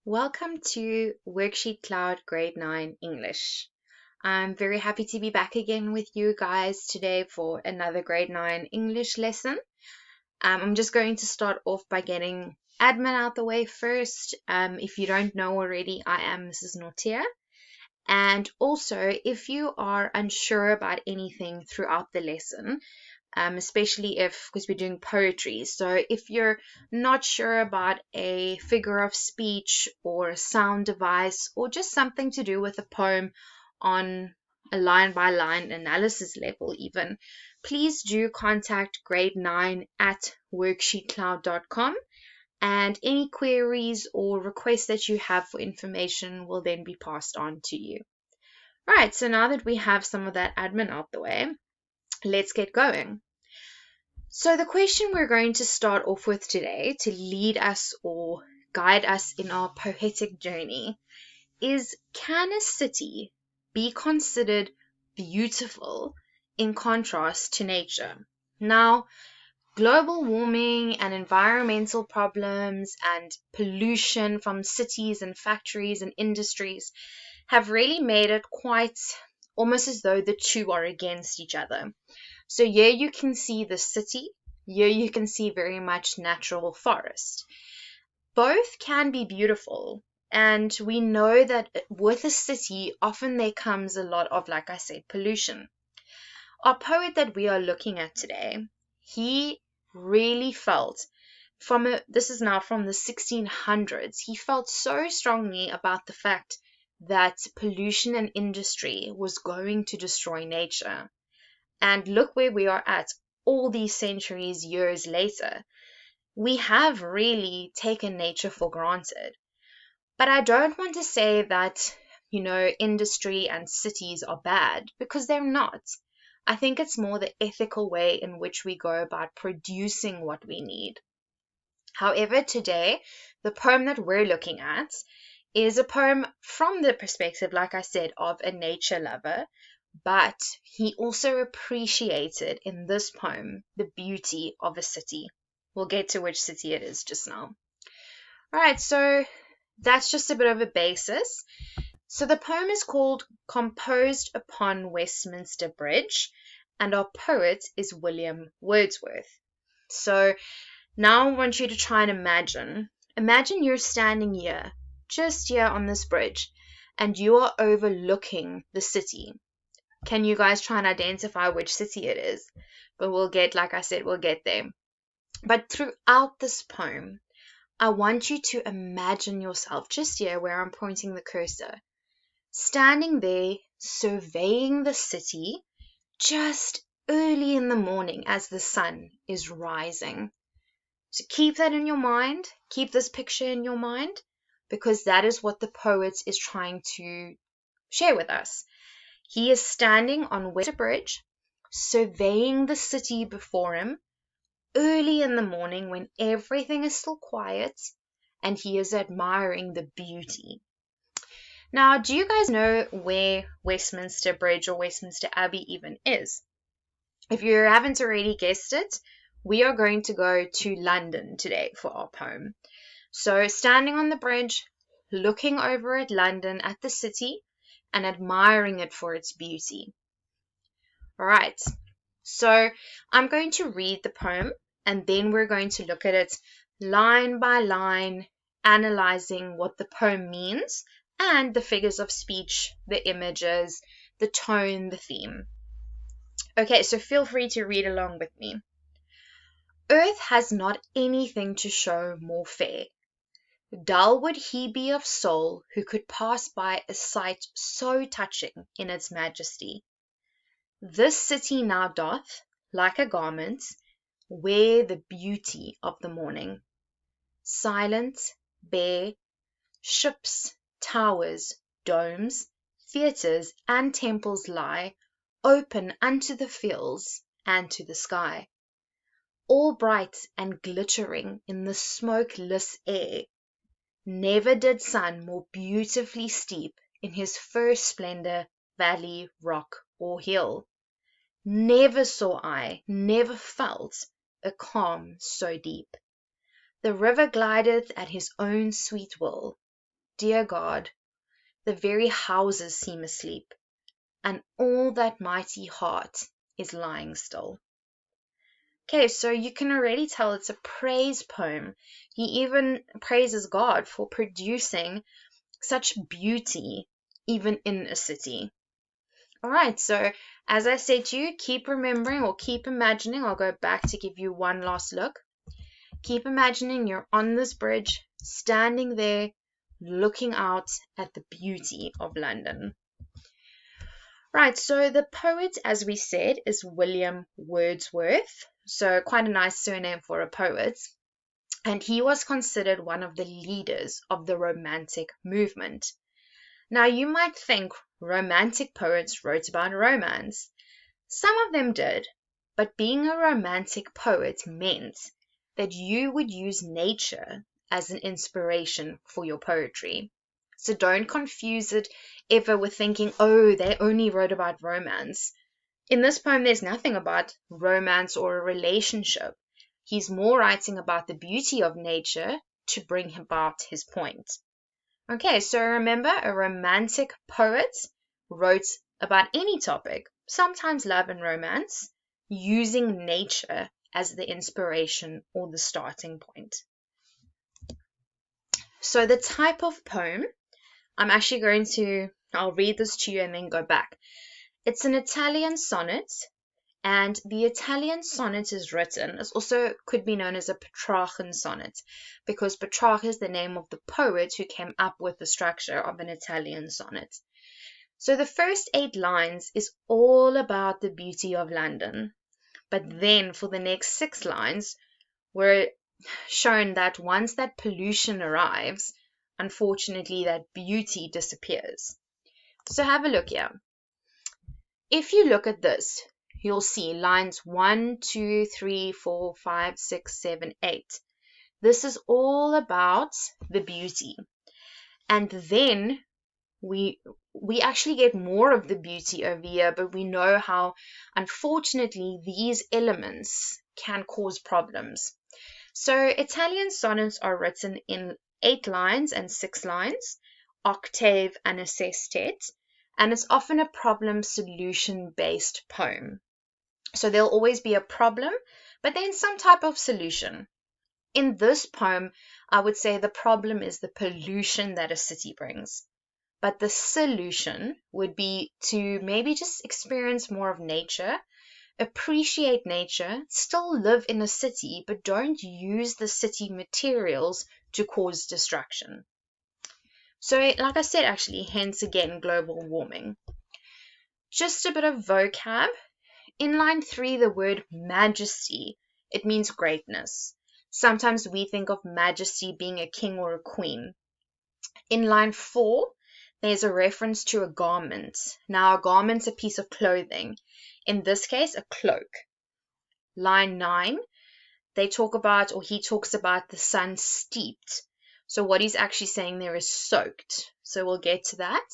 Welcome to WorksheetCloud Grade 9 English. I'm very happy to be back again with you guys today for another Grade 9 English lesson. I'm just going to start off by getting admin out the way first. If you don't know already, I am Mrs. Nortia. And also, if you are unsure about anything throughout the lesson, especially because we're doing poetry. So if you're not sure about a figure of speech or a sound device or just something to do with a poem on a line by line analysis level even, please do contact grade 9 at worksheetcloud.com, and any queries or requests that you have for information will then be passed on to you. Right, so now that we have some of that admin out the way, let's get going. So the question we're going to start off with today to lead us or guide us in our poetic journey is, can a city be considered beautiful in contrast to nature? Now, global warming and environmental problems and pollution from cities and factories and industries have really made it quite almost as though the two are against each other. So here you can see the city, here you can see very much natural forest. Both can be beautiful, and we know that with a city, often there comes a lot of, like I said, pollution. Our poet that we are looking at today, he really felt this is now from the 1600s, he felt so strongly about the fact that pollution and industry was going to destroy nature. And look where we are at all these centuries, years later. We have really taken nature for granted. But I don't want to say that, industry and cities are bad, because they're not. I think it's more the ethical way in which we go about producing what we need. However, today, the poem that we're looking at is a poem from the perspective, like I said, of a nature lover, but he also appreciated in this poem the beauty of a city. We'll get to which city it is just now. All right, so that's just a bit of a basis. So the poem is called Composed Upon Westminster Bridge, and our poet is William Wordsworth. So now I want you to try and imagine you're standing here, just here on this bridge, and you are overlooking the city. Can you guys try and identify which city it is? But we'll get there. But throughout this poem, I want you to imagine yourself just here where I'm pointing the cursor, standing there surveying the city just early in the morning as the sun is rising. So keep that in your mind, keep this picture in your mind, because that is what the poet is trying to share with us. He is standing on Westminster Bridge, surveying the city before him, early in the morning when everything is still quiet, and he is admiring the beauty. Now, do you guys know where Westminster Bridge or Westminster Abbey even is? If you haven't already guessed it, we are going to go to London today for our poem. So, standing on the bridge, looking over at London, at the city, and admiring it for its beauty. All right, so I'm going to read the poem, and then we're going to look at it line by line, analyzing what the poem means and the figures of speech, the images, the tone, the theme. Okay, so feel free to read along with me. Earth has not anything to show more fair. Dull would he be of soul who could pass by a sight so touching in its majesty. This city now doth, like a garment, wear the beauty of the morning. Silent, bare, ships, towers, domes, theatres, and temples lie open unto the fields and to the sky, all bright and glittering in the smokeless air. Never did sun more beautifully steep in his first splendor valley, rock, or hill. Never saw I, never felt a calm so deep. The river glideth at his own sweet will, dear God, the very houses seem asleep, and all that mighty heart is lying still. Okay, so you can already tell it's a praise poem. He even praises God for producing such beauty even in a city. All right, so as I said to you, keep remembering or keep imagining. I'll go back to give you one last look. Keep imagining you're on this bridge, standing there, looking out at the beauty of London. Right, so the poet, as we said, is William Wordsworth. So quite a nice surname for a poet. And he was considered one of the leaders of the Romantic movement. Now, you might think Romantic poets wrote about romance. Some of them did, but being a Romantic poet meant that you would use nature as an inspiration for your poetry. So don't confuse it ever with thinking, oh, they only wrote about romance. In this poem, there's nothing about romance or a relationship. He's more writing about the beauty of nature to bring about his point. Okay, so remember, a Romantic poet wrote about any topic, sometimes love and romance, using nature as the inspiration or the starting point. So the type of poem, I'll read this to you and then go back. It's an Italian sonnet, and the Italian sonnet is also could be known as a Petrarchan sonnet, because Petrarch is the name of the poet who came up with the structure of an Italian sonnet. So the first 8 lines is all about the beauty of London, but then for the next 6 lines, we're shown that once that pollution arrives, unfortunately that beauty disappears. So have a look here. If you look at this, you'll see lines 1, 2, 3, 4, 5, 6, 7, 8. This is all about the beauty. And then we actually get more of the beauty over here, but we know how, unfortunately, these elements can cause problems. So Italian sonnets are written in 8 lines and 6 lines, octave and a sestet, and it's often a problem solution based poem. So there'll always be a problem, but then some type of solution. In this poem, I would say the problem is the pollution that a city brings. But the solution would be to maybe just experience more of nature, appreciate nature, still live in a city, but don't use the city materials to cause destruction. So, like I said, actually, hence again, global warming. Just a bit of vocab. In line 3, the word majesty, it means greatness. Sometimes we think of majesty being a king or a queen. In line 4, there's a reference to a garment. Now, a garment's a piece of clothing. In this case, a cloak. Line 9, he talks about the sun steeped. So what he's actually saying there is soaked. So we'll get to that.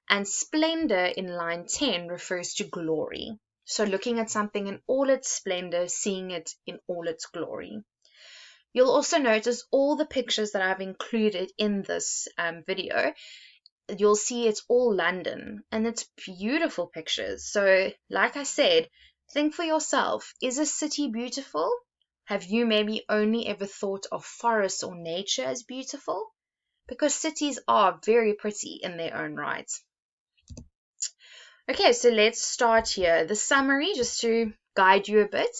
And splendor in line 10 refers to glory. So looking at something in all its splendor, seeing it in all its glory. You'll also notice all the pictures that I've included in this video. You'll see it's all London, and it's beautiful pictures. So like I said, think for yourself, is a city beautiful? Have you maybe only ever thought of forests or nature as beautiful? Because cities are very pretty in their own right. Okay, so let's start here. The summary, just to guide you a bit.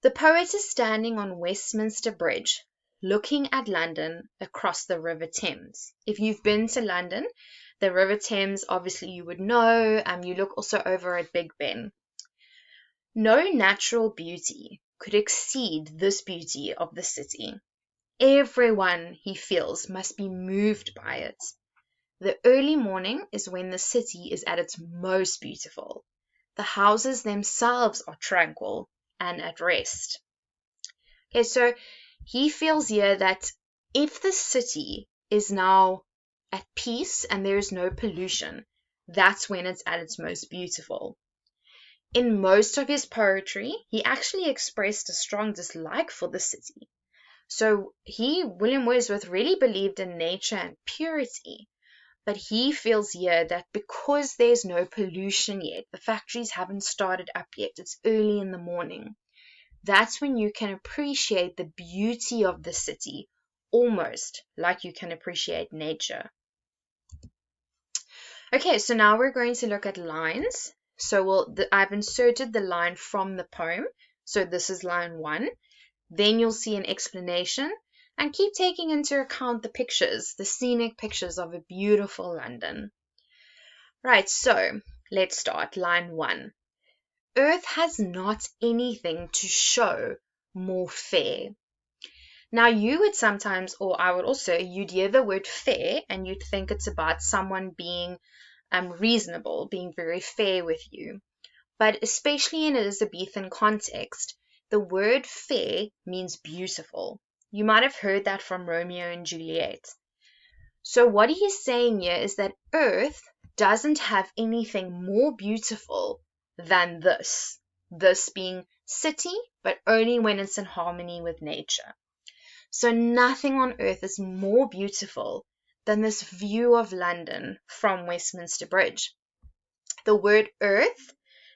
The poet is standing on Westminster Bridge, looking at London across the River Thames. If you've been to London, the River Thames, obviously you would know, you look also over at Big Ben. No natural beauty could exceed this beauty of the city. Everyone, he feels, must be moved by it. The early morning is when the city is at its most beautiful. The houses themselves are tranquil and at rest. Okay, so he feels here that if the city is now at peace and there is no pollution, that's when it's at its most beautiful. In most of his poetry, he actually expressed a strong dislike for the city. So William Wordsworth, really believed in nature and purity. But he feels here that because there's no pollution yet, the factories haven't started up yet, it's early in the morning, that's when you can appreciate the beauty of the city, almost like you can appreciate nature. Okay, so now we're going to look at lines. So I've inserted the line from the poem. So this is line 1. Then you'll see an explanation, and keep taking into account the pictures, the scenic pictures of a beautiful London. Right, so let's start. Line 1. Earth has not anything to show more fair. Now you would sometimes, or I would also, you'd hear the word fair and you'd think it's about someone being reasonable, being very fair with you. But especially in an Elizabethan context, the word fair means beautiful. You might have heard that from Romeo and Juliet. So what he's saying here is that Earth doesn't have anything more beautiful than this. This being city, but only when it's in harmony with nature. So nothing on earth is more beautiful than this view of London from Westminster Bridge. The word earth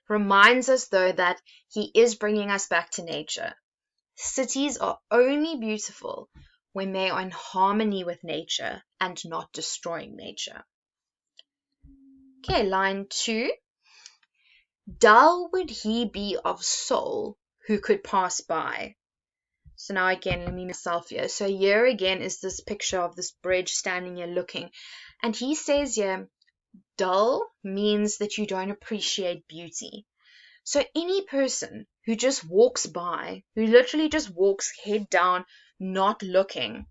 reminds us, though, that he is bringing us back to nature. Cities are only beautiful when they are in harmony with nature and not destroying nature. Okay, line 2. Dull would he be of soul who could pass by. So now again, let me myself here. So here again is this picture of this bridge standing here looking. And he says here, dull means that you don't appreciate beauty. So any person who just walks by, who literally just walks head down, not looking,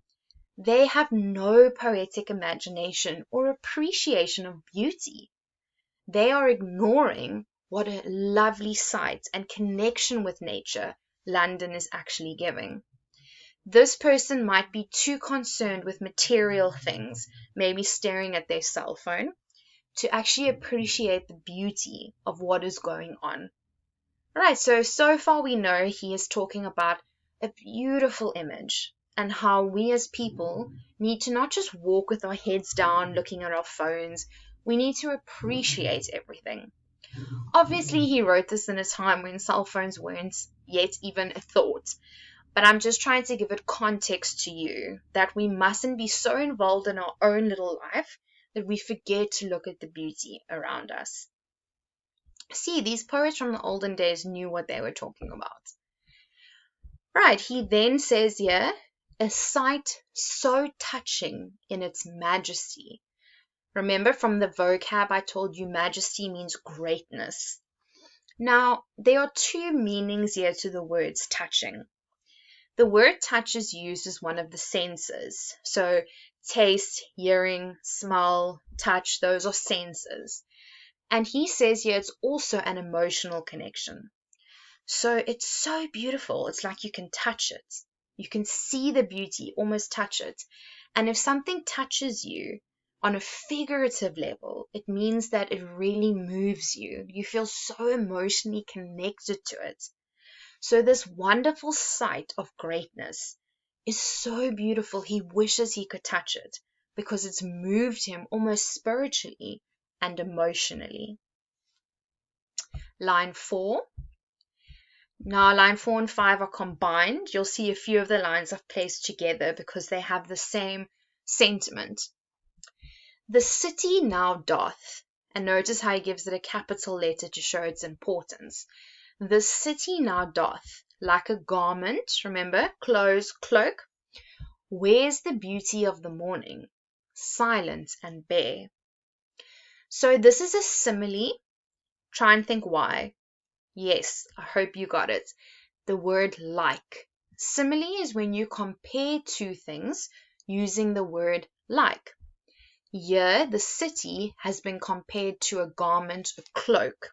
they have no poetic imagination or appreciation of beauty. They are ignoring what a lovely sight and connection with nature London is actually giving. This person might be too concerned with material things, maybe staring at their cell phone, to actually appreciate the beauty of what is going on. Right, so far we know he is talking about a beautiful image and how we as people need to not just walk with our heads down looking at our phones, we need to appreciate everything. Obviously, he wrote this in a time when cell phones weren't yet even a thought, but I'm just trying to give it context to you that we mustn't be so involved in our own little life that we forget to look at the beauty around us. See, these poets from the olden days knew what they were talking about. Right, he then says here, a sight so touching in its majesty. Remember from the vocab I told you majesty means greatness. Now, there are two meanings here to the words touching. The word touch is used as one of the senses. So taste, hearing, smell, touch, those are senses. And he says here it's also an emotional connection. So it's so beautiful. It's like you can touch it. You can see the beauty, almost touch it. And if something touches you on a figurative level, it means that it really moves you. You feel so emotionally connected to it. So this wonderful sight of greatness is so beautiful. He wishes he could touch it because it's moved him almost spiritually and emotionally. Line 4. Now line 4 and 5 are combined. You'll see a few of the lines I've placed together because they have the same sentiment. The city now doth, and notice how he gives it a capital letter to show its importance. The city now doth, like a garment, remember, clothes, cloak, wears the beauty of the morning, silent and bare. So this is a simile. Try and think why. Yes, I hope you got it. The word like. Simile is when you compare two things using the word like. Here, the city has been compared to a garment, a cloak.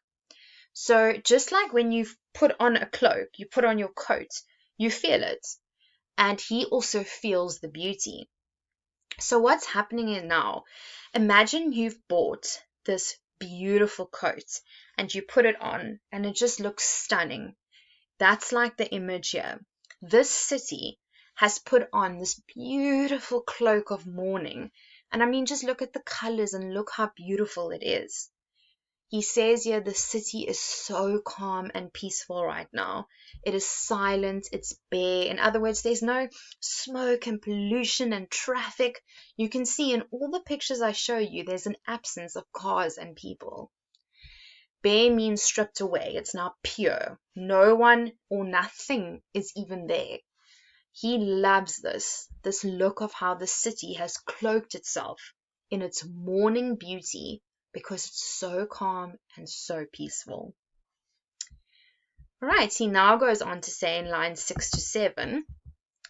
So just like when you put on a cloak, you put on your coat, you feel it. And he also feels the beauty. So what's happening here now? Imagine you've bought this beautiful coat and you put it on and it just looks stunning. That's like the image here. This city has put on this beautiful cloak of mourning. And I mean, just look at the colors and look how beautiful it is. He says here the city is so calm and peaceful right now. It is silent, it's bare. In other words, there's no smoke and pollution and traffic. You can see in all the pictures I show you, there's an absence of cars and people. Bare means stripped away. It's now pure. No one or nothing is even there. He loves this look of how the city has cloaked itself in its mourning beauty, because it's so calm and so peaceful. All right, he now goes on to say in lines 6 to 7,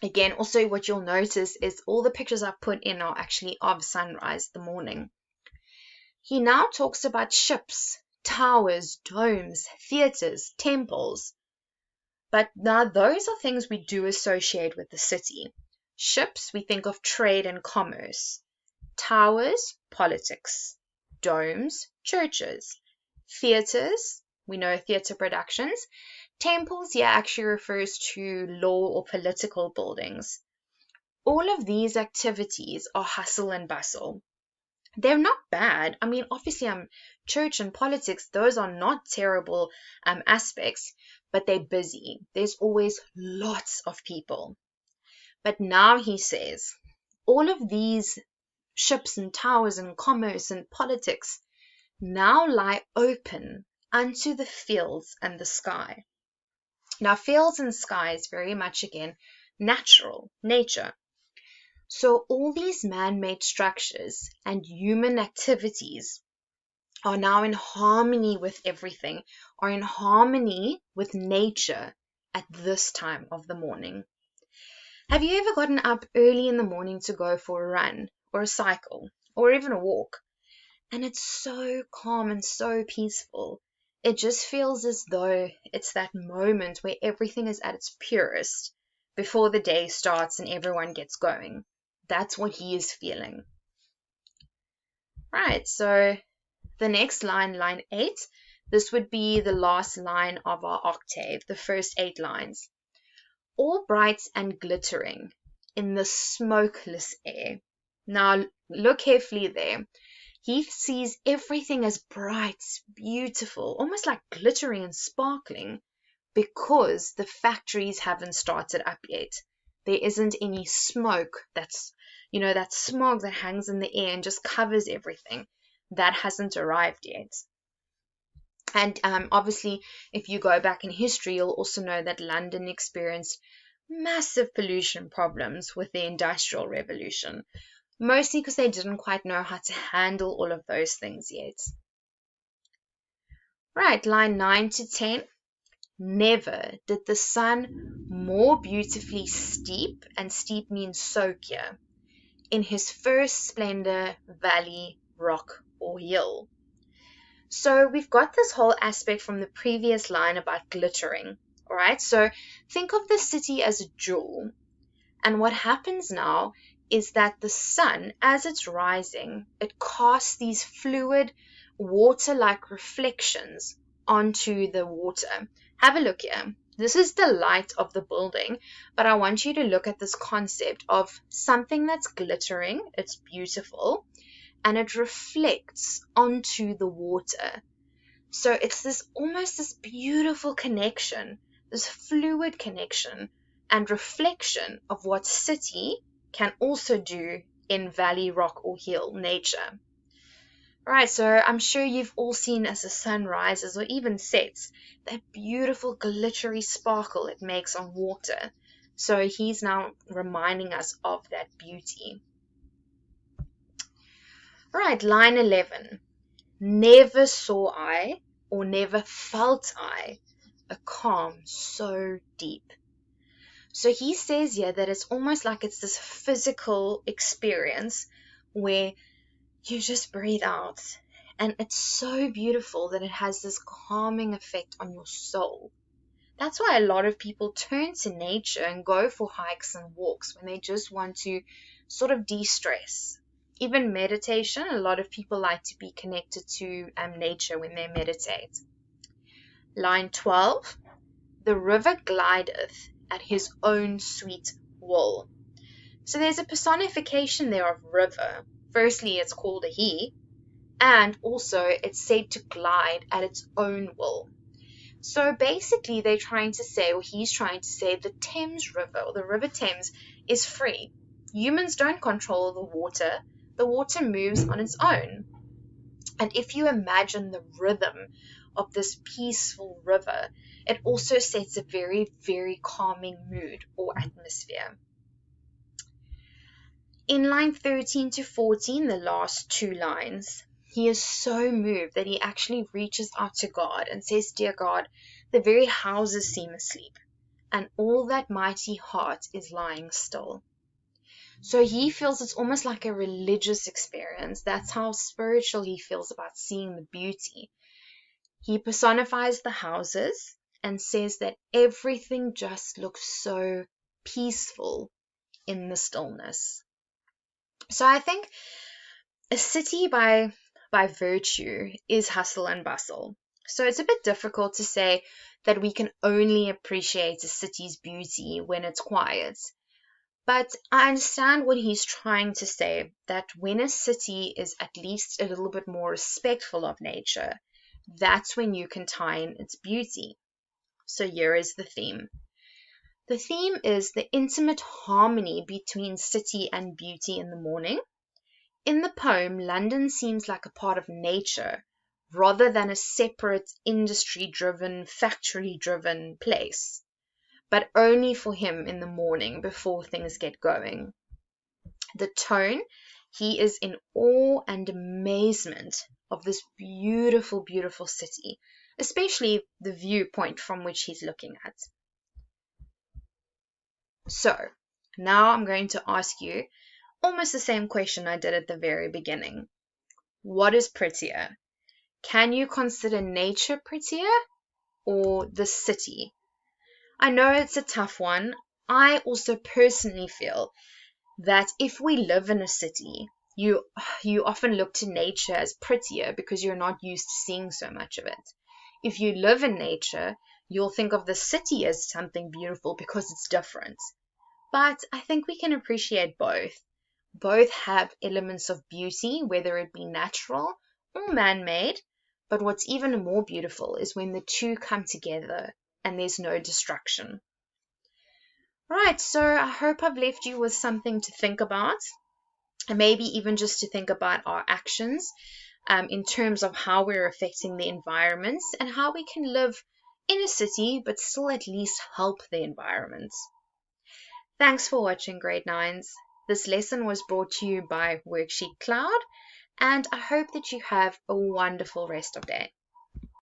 again, also what you'll notice is all the pictures I've put in are actually of sunrise, the morning. He now talks about ships, towers, domes, theaters, temples. But now those are things we do associate with the city. Ships, we think of trade and commerce. Towers, politics. Domes, churches. Theaters, we know theater productions. Temples here actually refers to law or political buildings. All of these activities are hustle and bustle. They're not bad. I mean, obviously, church and politics, those are not terrible aspects, but they're busy. There's always lots of people. But now he says, all of these ships and towers and commerce and politics now lie open unto the fields and the sky. Now, fields and sky is very much, again, natural, nature. So all these man-made structures and human activities are now in harmony with everything, are in harmony with nature at this time of the morning. Have you ever gotten up early in the morning to go for a run or a cycle or even a walk? And it's so calm and so peaceful. It just feels as though it's that moment where everything is at its purest before the day starts and everyone gets going. That's what he is feeling. Right, so the next line, line 8, this would be the last line of our octave, the first 8 lines. All bright and glittering in the smokeless air. Now, look carefully there. He sees everything as bright, beautiful, almost like glittering and sparkling, because the factories haven't started up yet. There isn't any smoke that's, that smog that hangs in the air and just covers everything. That hasn't arrived yet. And obviously, if you go back in history, you'll also know that London experienced massive pollution problems with the Industrial Revolution, mostly because they didn't quite know how to handle all of those things yet. Right, line 9 to 10. Never did the sun more beautifully steep, and steep means soak here, in his first splendor, valley, rock, or hill. So we've got this whole aspect from the previous line about glittering. All right, so think of the city as a jewel. And what happens now is that the sun, as it's rising, it casts these fluid, water-like reflections onto the water. Have a look here. This is the light of the building, but I want you to look at this concept of something that's glittering, it's beautiful, and it reflects onto the water. So it's this almost this beautiful connection, this fluid connection and reflection of what city can also do in valley, rock, or hill nature. All right, so I'm sure you've all seen as the sun rises or even sets, that beautiful glittery sparkle it makes on water. So he's now reminding us of that beauty. All right, line 11. Never saw I, or never felt I, a calm so deep. So he says here that it's almost like it's this physical experience where you just breathe out, and it's so beautiful that it has this calming effect on your soul. That's why a lot of people turn to nature and go for hikes and walks when they just want to sort of de-stress. Even meditation, a lot of people like to be connected to nature when they meditate. Line 12, the river glideth at his own sweet wool. So there's a personification there of river. Firstly, it's called a he, and also it's said to glide at its own will. So basically, they're trying to say, or he's trying to say, the Thames River, or the River Thames, is free. Humans don't control the water moves on its own. And if you imagine the rhythm of this peaceful river, it also sets a very, very calming mood or atmosphere. In line 13 to 14, the last two lines, he is so moved that he actually reaches out to God and says, "Dear God, the very houses seem asleep, and all that mighty heart is lying still." So he feels it's almost like a religious experience. That's how spiritual he feels about seeing the beauty. He personifies the houses and says that everything just looks so peaceful in the stillness. So I think a city by virtue is hustle and bustle. So it's a bit difficult to say that we can only appreciate a city's beauty when it's quiet. But I understand what he's trying to say, that when a city is at least a little bit more respectful of nature, that's when you can tie in its beauty. So here is the theme. The theme is the intimate harmony between city and beauty in the morning. In the poem, London seems like a part of nature rather than a separate industry-driven, factory-driven place, but only for him in the morning before things get going. The tone, he is in awe and amazement of this beautiful, beautiful city, especially the viewpoint from which he's looking at. So, now I'm going to ask you almost the same question I did at the very beginning. What is prettier? Can you consider nature prettier or the city? I know it's a tough one. I also personally feel that if we live in a city, you often look to nature as prettier because you're not used to seeing so much of it. If you live in nature, you'll think of the city as something beautiful because it's different. But I think we can appreciate both. Both have elements of beauty, whether it be natural or man-made. But what's even more beautiful is when the two come together and there's no destruction. Right, so I hope I've left you with something to think about, and maybe even just to think about our actions in terms of how we're affecting the environment and how we can live in a city but still at least help the environment. Thanks for watching, Grade 9s. This lesson was brought to you by WorksheetCloud, and I hope that you have a wonderful rest of day.